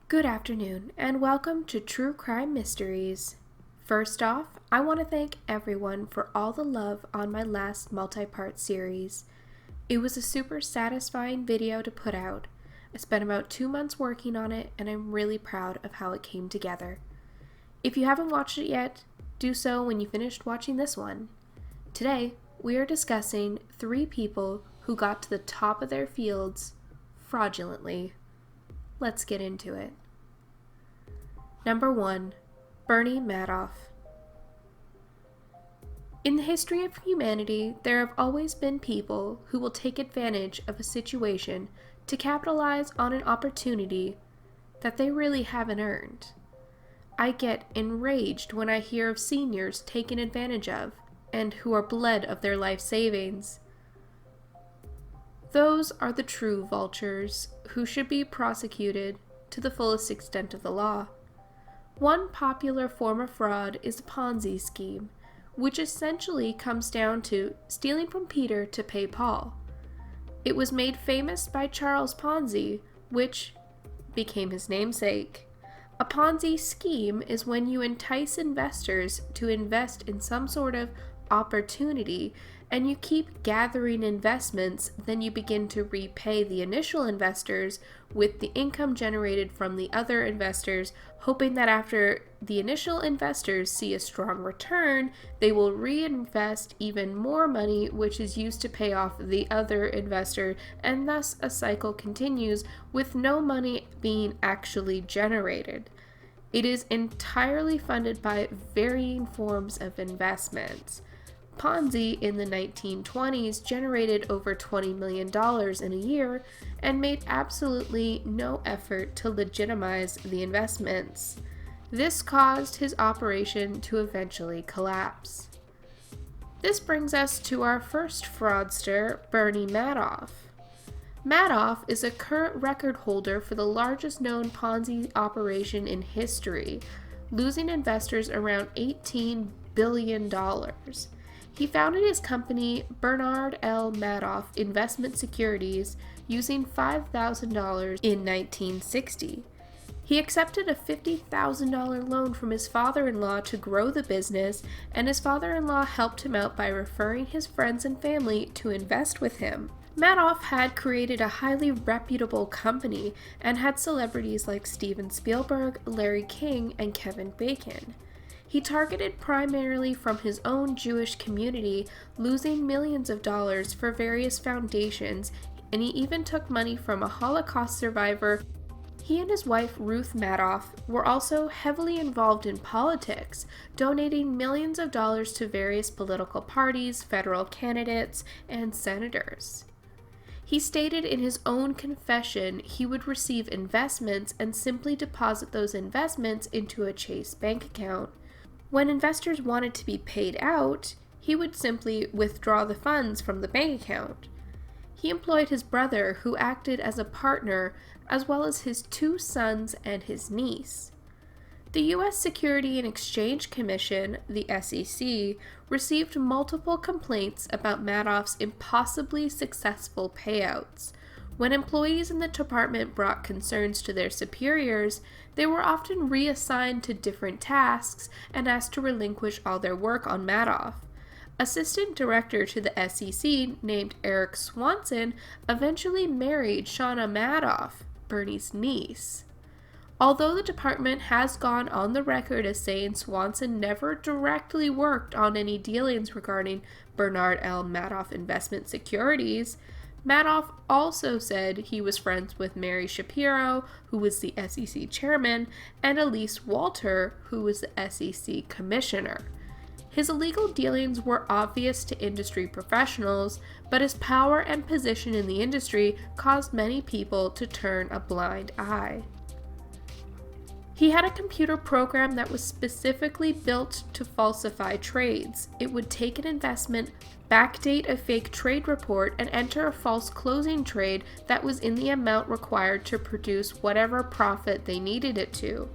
Good afternoon, and welcome to True Crime Mysteries. First off, I want to thank everyone for all the love on my last multi-part series. It was a super satisfying video to put out. I spent about 2 months working on it, and I'm really proud of how it came together. If you haven't watched it yet, do so when you finished watching this one. Today, we are discussing 3 people who got to the top of their fields fraudulently. Let's get into it. Number 1. Bernie Madoff. In the history of humanity, there have always been people who will take advantage of a situation to capitalize on an opportunity that they really haven't earned. I get enraged when I hear of seniors taken advantage of and who are bled of their life savings. Those are the true vultures who should be prosecuted to the fullest extent of the law. One popular form of fraud is a Ponzi scheme, which essentially comes down to stealing from Peter to pay Paul. It was made famous by Charles Ponzi, which became his namesake. A Ponzi scheme is when you entice investors to invest in some sort of opportunity, and you keep gathering investments, then you begin to repay the initial investors with the income generated from the other investors, hoping that after the initial investors see a strong return, they will reinvest even more money, which is used to pay off the other investor, and thus a cycle continues with no money being actually generated. It is entirely funded by varying forms of investments. Ponzi in the 1920s generated over $20 million in a year and made absolutely no effort to legitimize the investments. This caused his operation to eventually collapse. This brings us to our first fraudster, Bernie Madoff. Madoff is a current record holder for the largest known Ponzi operation in history, losing investors around $18 billion. He founded his company, Bernard L. Madoff Investment Securities, using $5,000 in 1960. He accepted a $50,000 loan from his father-in-law to grow the business, and his father-in-law helped him out by referring his friends and family to invest with him. Madoff had created a highly reputable company and had celebrities like Steven Spielberg, Larry King, and Kevin Bacon. He targeted primarily from his own Jewish community, losing millions of dollars for various foundations, and he even took money from a Holocaust survivor. He and his wife, Ruth Madoff, were also heavily involved in politics, donating millions of dollars to various political parties, federal candidates, and senators. He stated in his own confession he would receive investments and simply deposit those investments into a Chase bank account. When investors wanted to be paid out, he would simply withdraw the funds from the bank account. He employed his brother, who acted as a partner, as well as his 2 sons and his niece. The U.S. Securities and Exchange Commission, the SEC, received multiple complaints about Madoff's impossibly successful payouts. When employees in the department brought concerns to their superiors, they were often reassigned to different tasks and asked to relinquish all their work on Madoff. Assistant director to the SEC, named Eric Swanson, eventually married Shauna Madoff, Bernie's niece. Although the department has gone on the record as saying Swanson never directly worked on any dealings regarding Bernard L. Madoff Investment Securities, Madoff also said he was friends with Mary Shapiro, who was the SEC chairman, and Elise Walter, who was the SEC commissioner. His illegal dealings were obvious to industry professionals, but his power and position in the industry caused many people to turn a blind eye. He had a computer program that was specifically built to falsify trades. It would take an investment, backdate a fake trade report, and enter a false closing trade that was in the amount required to produce whatever profit they needed it to.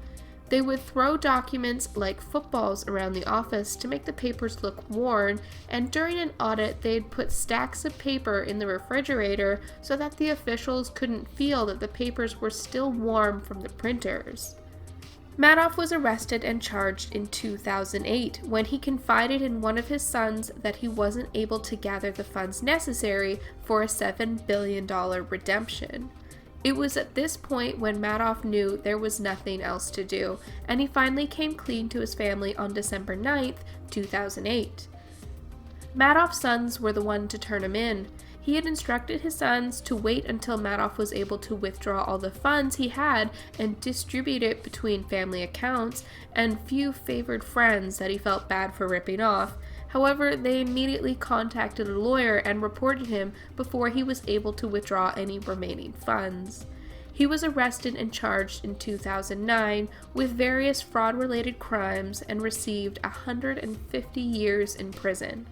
They would throw documents like footballs around the office to make the papers look worn, and during an audit, they'd put stacks of paper in the refrigerator so that the officials couldn't feel that the papers were still warm from the printers. Madoff was arrested and charged in 2008 when he confided in one of his sons that he wasn't able to gather the funds necessary for a $7 billion redemption. It was at this point when Madoff knew there was nothing else to do, and he finally came clean to his family on December 9th, 2008. Madoff's sons were the one to turn him in. He had instructed his sons to wait until Madoff was able to withdraw all the funds he had and distribute it between family accounts and few favored friends that he felt bad for ripping off. However, they immediately contacted a lawyer and reported him before he was able to withdraw any remaining funds. He was arrested and charged in 2009 with various fraud-related crimes and received 150 years in prison.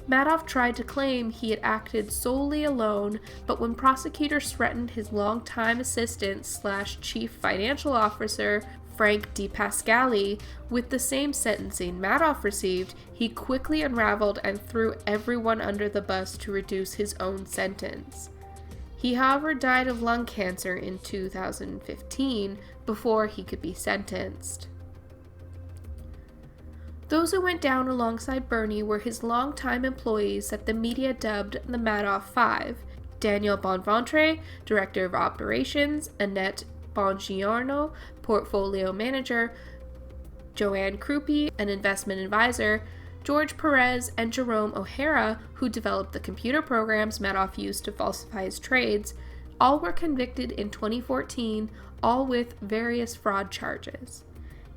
Madoff tried to claim he had acted solely alone, but when prosecutors threatened his longtime assistant / chief financial officer, Frank DePascali, with the same sentencing Madoff received, he quickly unraveled and threw everyone under the bus to reduce his own sentence. He, however, died of lung cancer in 2015 before he could be sentenced. Those who went down alongside Bernie were his longtime employees that the media dubbed the Madoff Five: Daniel Bonventre, Director of Operations; Annette Bongiorno, Portfolio Manager; Joanne Krupe, an investment advisor; George Perez and Jerome O'Hara, who developed the computer programs Madoff used to falsify his trades. All were convicted in 2014, all with various fraud charges.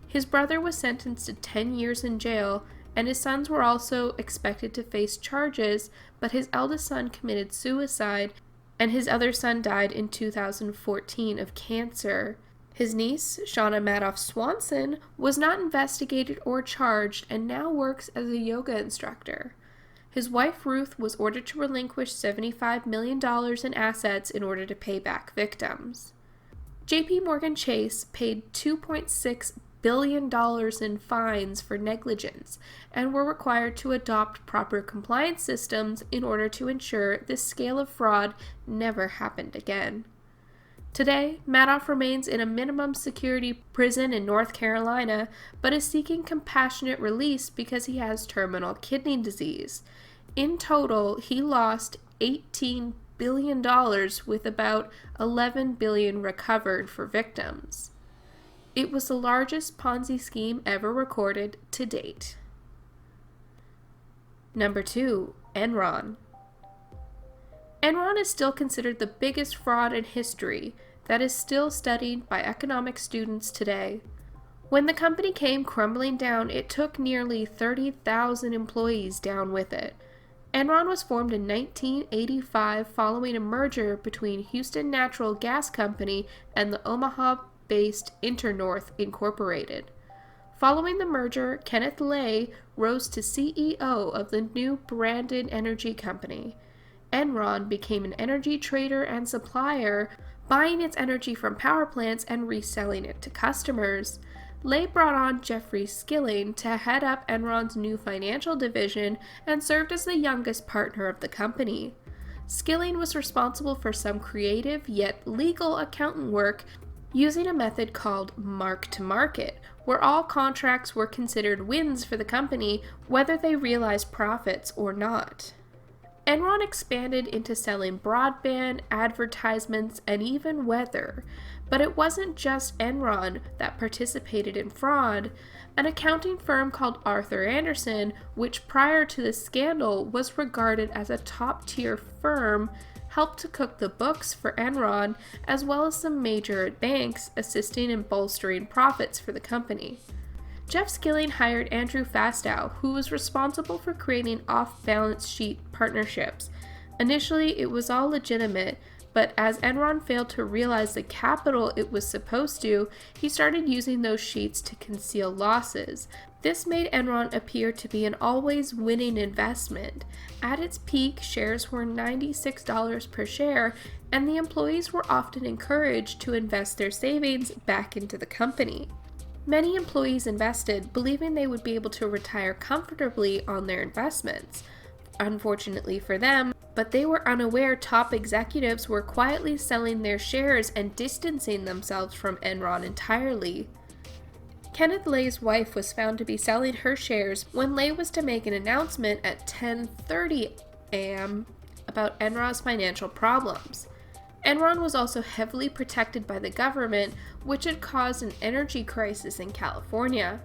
His brother was sentenced to 10 years in jail, and his sons were also expected to face charges, but his eldest son committed suicide, and his other son died in 2014 of cancer. His niece, Shauna Madoff Swanson, was not investigated or charged and now works as a yoga instructor. His wife, Ruth, was ordered to relinquish $75 million in assets in order to pay back victims. JP Morgan Chase paid $2.6 billion in fines for negligence and were required to adopt proper compliance systems in order to ensure this scale of fraud never happened again. Today, Madoff remains in a minimum security prison in North Carolina, but is seeking compassionate release because he has terminal kidney disease. In total, he lost $18 billion with about $11 billion recovered for victims. It was the largest Ponzi scheme ever recorded to date. Number 2. Enron. Enron is still considered the biggest fraud in history that is still studied by economic students today. When the company came crumbling down, it took nearly 30,000 employees down with it. Enron was formed in 1985 following a merger between Houston Natural Gas Company and the Omaha-based Internorth Incorporated. Following the merger, Kenneth Lay rose to CEO of the new branded energy company. Enron became an energy trader and supplier, buying its energy from power plants and reselling it to customers. Lay brought on Jeffrey Skilling to head up Enron's new financial division and served as the youngest partner of the company. Skilling was responsible for some creative yet legal accountant work using a method called mark-to-market, where all contracts were considered wins for the company, whether they realized profits or not. Enron expanded into selling broadband, advertisements, and even weather. But it wasn't just Enron that participated in fraud. An accounting firm called Arthur Andersen, which prior to the scandal was regarded as a top-tier firm, helped to cook the books for Enron, as well as some major banks assisting in bolstering profits for the company. Jeff Skilling hired Andrew Fastow, who was responsible for creating off-balance sheet partnerships. Initially, it was all legitimate, but as Enron failed to realize the capital it was supposed to, he started using those sheets to conceal losses. This made Enron appear to be an always winning investment. At its peak, shares were $96 per share, and the employees were often encouraged to invest their savings back into the company. Many employees invested, believing they would be able to retire comfortably on their investments. Unfortunately for them, but they were unaware top executives were quietly selling their shares and distancing themselves from Enron entirely. Kenneth Lay's wife was found to be selling her shares when Lay was to make an announcement at 10:30 a.m. about Enron's financial problems. Enron was also heavily protected by the government, which had caused an energy crisis in California.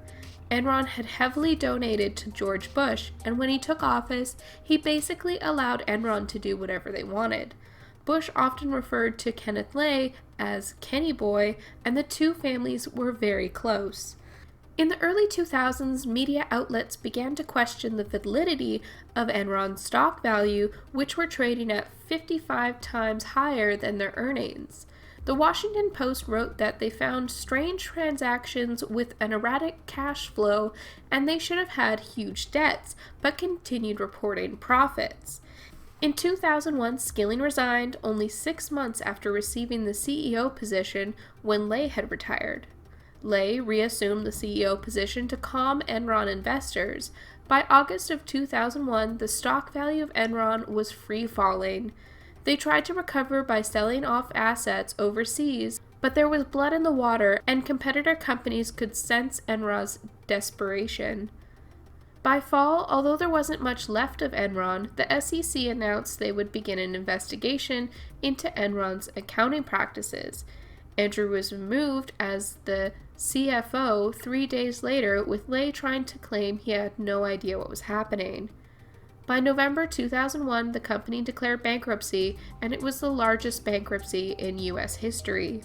Enron had heavily donated to George Bush, and when he took office, he basically allowed Enron to do whatever they wanted. Bush often referred to Kenneth Lay as Kenny Boy, and the two families were very close. In the early 2000s, media outlets began to question the validity of Enron's stock value, which were trading at 55 times higher than their earnings. The Washington Post wrote that they found strange transactions with an erratic cash flow, and they should have had huge debts, but continued reporting profits. In 2001, Skilling resigned only 6 months after receiving the CEO position when Lay had retired. Lay reassumed the CEO position to calm Enron investors. By August of 2001, the stock value of Enron was free-falling. They tried to recover by selling off assets overseas, but there was blood in the water, and competitor companies could sense Enron's desperation. By fall, although there wasn't much left of Enron, the SEC announced they would begin an investigation into Enron's accounting practices. Andrew was removed as the CFO 3 days later, with Lay trying to claim he had no idea what was happening. By November 2001, the company declared bankruptcy, and it was the largest bankruptcy in U.S. history.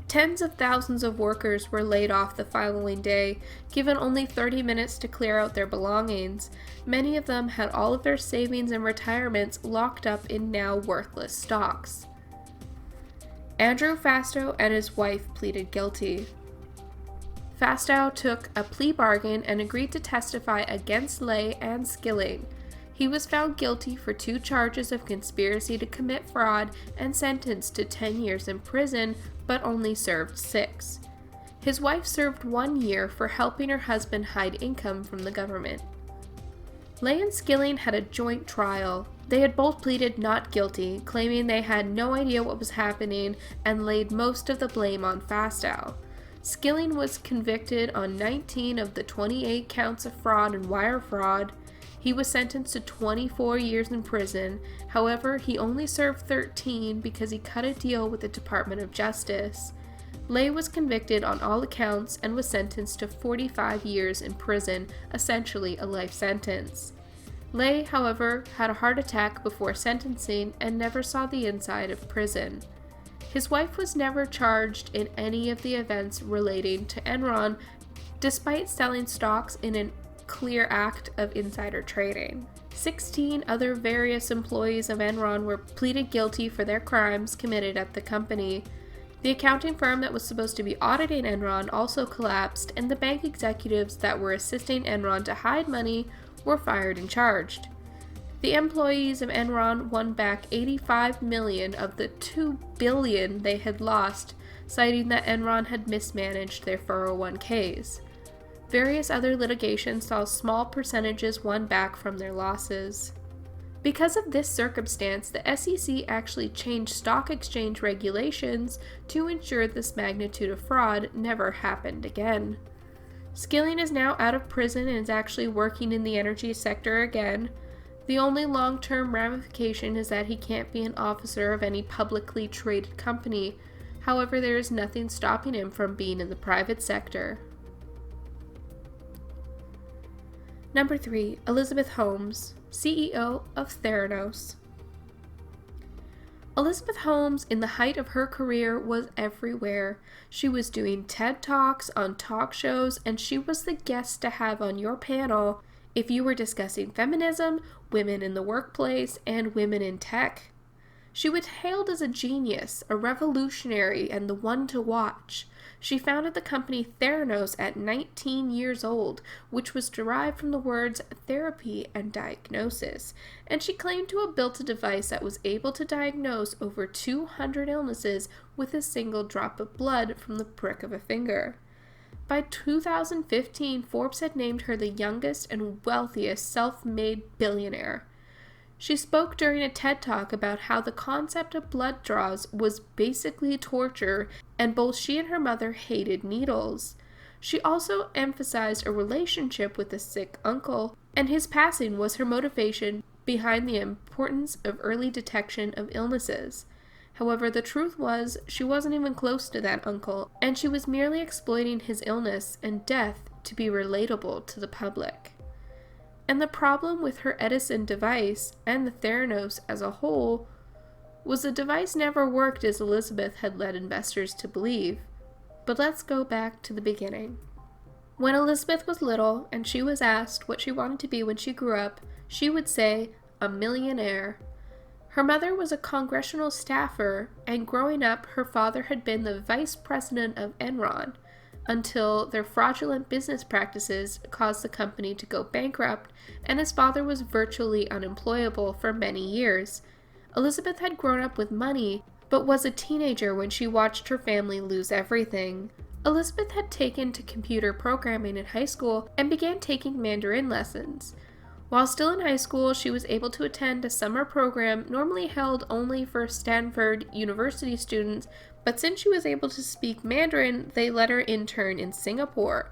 Tens of thousands of workers were laid off the following day, given only 30 minutes to clear out their belongings. Many of them had all of their savings and retirements locked up in now worthless stocks. Andrew Fastow and his wife pleaded guilty. Fastow took a plea bargain and agreed to testify against Lay and Skilling. He was found guilty for 2 charges of conspiracy to commit fraud and sentenced to 10 years in prison, but only served 6. His wife served 1 year for helping her husband hide income from the government. Lay and Skilling had a joint trial. They had both pleaded not guilty, claiming they had no idea what was happening and laid most of the blame on Fastow. Skilling was convicted on 19 of the 28 counts of fraud and wire fraud. He was sentenced to 24 years in prison. However, he only served 13 because he cut a deal with the Department of Justice. Lay was convicted on all accounts and was sentenced to 45 years in prison, essentially a life sentence. Lay, however, had a heart attack before sentencing and never saw the inside of prison. His wife was never charged in any of the events relating to Enron, despite selling stocks in a clear act of insider trading. 16 other various employees of Enron were pleaded guilty for their crimes committed at the company. The accounting firm that was supposed to be auditing Enron also collapsed, and the bank executives that were assisting Enron to hide money were fired and charged. The employees of Enron won back $85 million of the $2 billion they had lost, citing that Enron had mismanaged their 401ks. Various other litigations saw small percentages won back from their losses. Because of this circumstance, the SEC actually changed stock exchange regulations to ensure this magnitude of fraud never happened again. Skilling is now out of prison and is actually working in the energy sector again. The only long-term ramification is that he can't be an officer of any publicly traded company. However, there is nothing stopping him from being in the private sector. Number 3. Elizabeth Holmes, CEO of Theranos. Elizabeth Holmes, in the height of her career, was everywhere. She was doing TED Talks on talk shows, and she was the guest to have on your panel if you were discussing feminism, women in the workplace, and women in tech. She was hailed as a genius, a revolutionary, and the one to watch. She founded the company Theranos at 19 years old, which was derived from the words therapy and diagnosis, and she claimed to have built a device that was able to diagnose over 200 illnesses with a single drop of blood from the prick of a finger. By 2015, Forbes had named her the youngest and wealthiest self-made billionaire. She spoke during a TED Talk about how the concept of blood draws was basically torture, and both she and her mother hated needles. She also emphasized a relationship with a sick uncle, and his passing was her motivation behind the importance of early detection of illnesses. However, the truth was, she wasn't even close to that uncle, and she was merely exploiting his illness and death to be relatable to the public. And the problem with her Edison device, and the Theranos as a whole, was the device never worked as Elizabeth had led investors to believe. But let's go back to the beginning. When Elizabeth was little, and she was asked what she wanted to be when she grew up, she would say, "A millionaire." Her mother was a congressional staffer, and growing up, her father had been the vice president of Enron, until their fraudulent business practices caused the company to go bankrupt, and his father was virtually unemployable for many years. Elizabeth had grown up with money, but was a teenager when she watched her family lose everything. Elizabeth had taken to computer programming in high school and began taking Mandarin lessons. While still in high school, she was able to attend a summer program normally held only for Stanford University students, but since she was able to speak Mandarin, they let her intern in Singapore.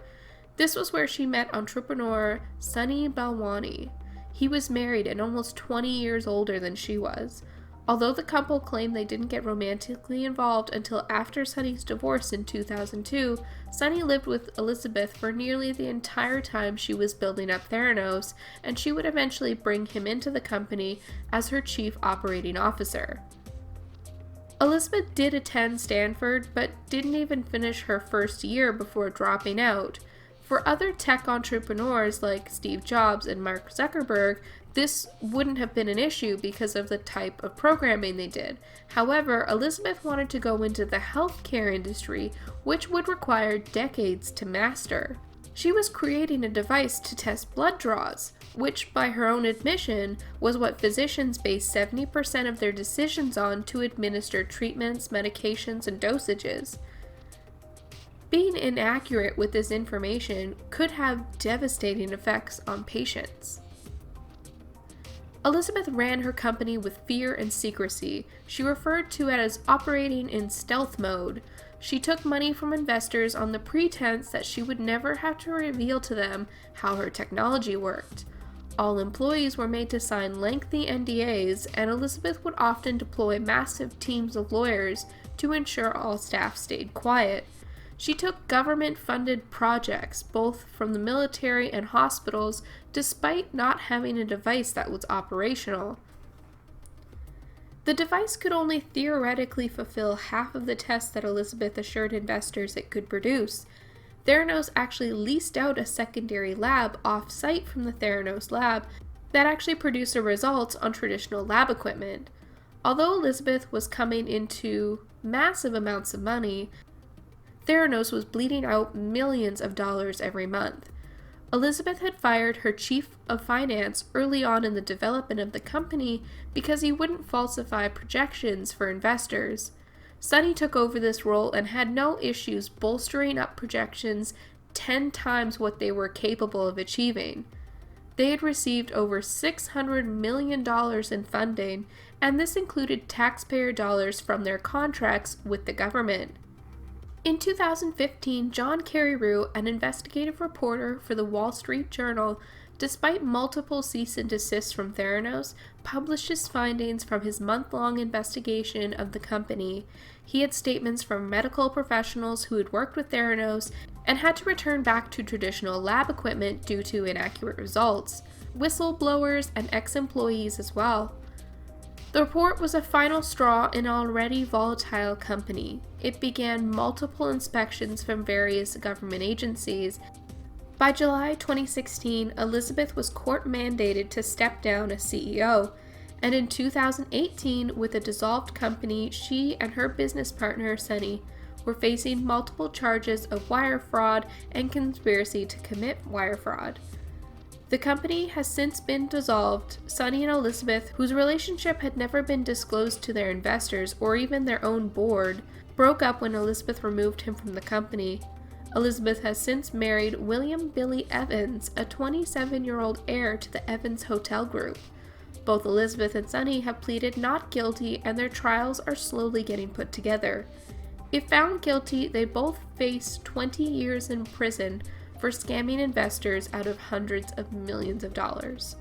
This was where she met entrepreneur Sunny Balwani. He was married and almost 20 years older than she was. Although the couple claimed they didn't get romantically involved until after Sunny's divorce in 2002, Sunny lived with Elizabeth for nearly the entire time she was building up Theranos, and she would eventually bring him into the company as her chief operating officer. Elizabeth did attend Stanford, but didn't even finish her first year before dropping out. For other tech entrepreneurs like Steve Jobs and Mark Zuckerberg, this wouldn't have been an issue because of the type of programming they did. However, Elizabeth wanted to go into the healthcare industry, which would require decades to master. She was creating a device to test blood draws, which, by her own admission, was what physicians base 70% of their decisions on to administer treatments, medications, and dosages. Being inaccurate with this information could have devastating effects on patients. Elizabeth ran her company with fear and secrecy. She referred to it as operating in stealth mode. She took money from investors on the pretense that she would never have to reveal to them how her technology worked. All employees were made to sign lengthy NDAs, and Elizabeth would often deploy massive teams of lawyers to ensure all staff stayed quiet. She took government-funded projects, both from the military and hospitals, despite not having a device that was operational. The device could only theoretically fulfill half of the tests that Elizabeth assured investors it could produce. Theranos actually leased out a secondary lab off-site from the Theranos lab that actually produced the results on traditional lab equipment. Although Elizabeth was coming into massive amounts of money, Theranos was bleeding out millions of dollars every month. Elizabeth had fired her chief of finance early on in the development of the company because he wouldn't falsify projections for investors. Sunny took over this role and had no issues bolstering up projections 10 times what they were capable of achieving. They had received over $600 million in funding, and this included taxpayer dollars from their contracts with the government. In 2015, John Carreyrou, an investigative reporter for the Wall Street Journal, despite multiple cease and desists from Theranos, published his findings from his month-long investigation of the company. He had statements from medical professionals who had worked with Theranos and had to return back to traditional lab equipment due to inaccurate results, whistleblowers, and ex-employees as well. The report was a final straw in an already volatile company. It began multiple inspections from various government agencies. By July 2016, Elizabeth was court-mandated to step down as CEO, and in 2018, with a dissolved company, she and her business partner, Sunny, were facing multiple charges of wire fraud and conspiracy to commit wire fraud. The company has since been dissolved. Sunny and Elizabeth, whose relationship had never been disclosed to their investors or even their own board, broke up when Elizabeth removed him from the company. Elizabeth has since married William Billy Evans, a 27-year-old heir to the Evans Hotel Group. Both Elizabeth and Sonny have pleaded not guilty, and their trials are slowly getting put together. If found guilty, they both face 20 years in prison for scamming investors out of hundreds of millions of dollars.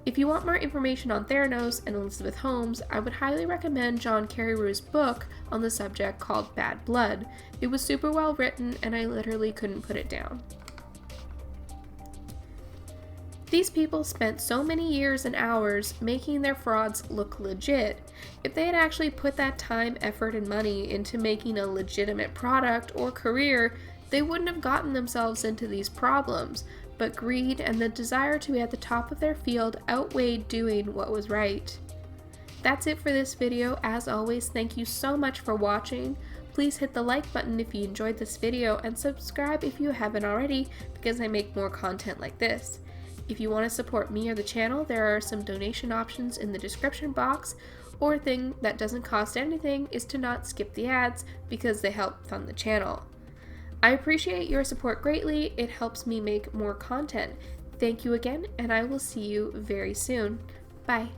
If you want more information on Theranos and Elizabeth Holmes, I would highly recommend John Carreyrou's book on the subject called Bad Blood. It was super well written, and I literally couldn't put it down. These people spent so many years and hours making their frauds look legit. If they had actually put that time, effort, and money into making a legitimate product or career, they wouldn't have gotten themselves into these problems. But greed and the desire to be at the top of their field outweighed doing what was right. That's it for this video. As always, thank you so much for watching. Please hit the like button if you enjoyed this video, and subscribe if you haven't already, because I make more content like this. If you want to support me or the channel, there are some donation options in the description box, or a thing that doesn't cost anything is to not skip the ads because they help fund the channel. I appreciate your support greatly. It helps me make more content. Thank you again, and I will see you very soon. Bye.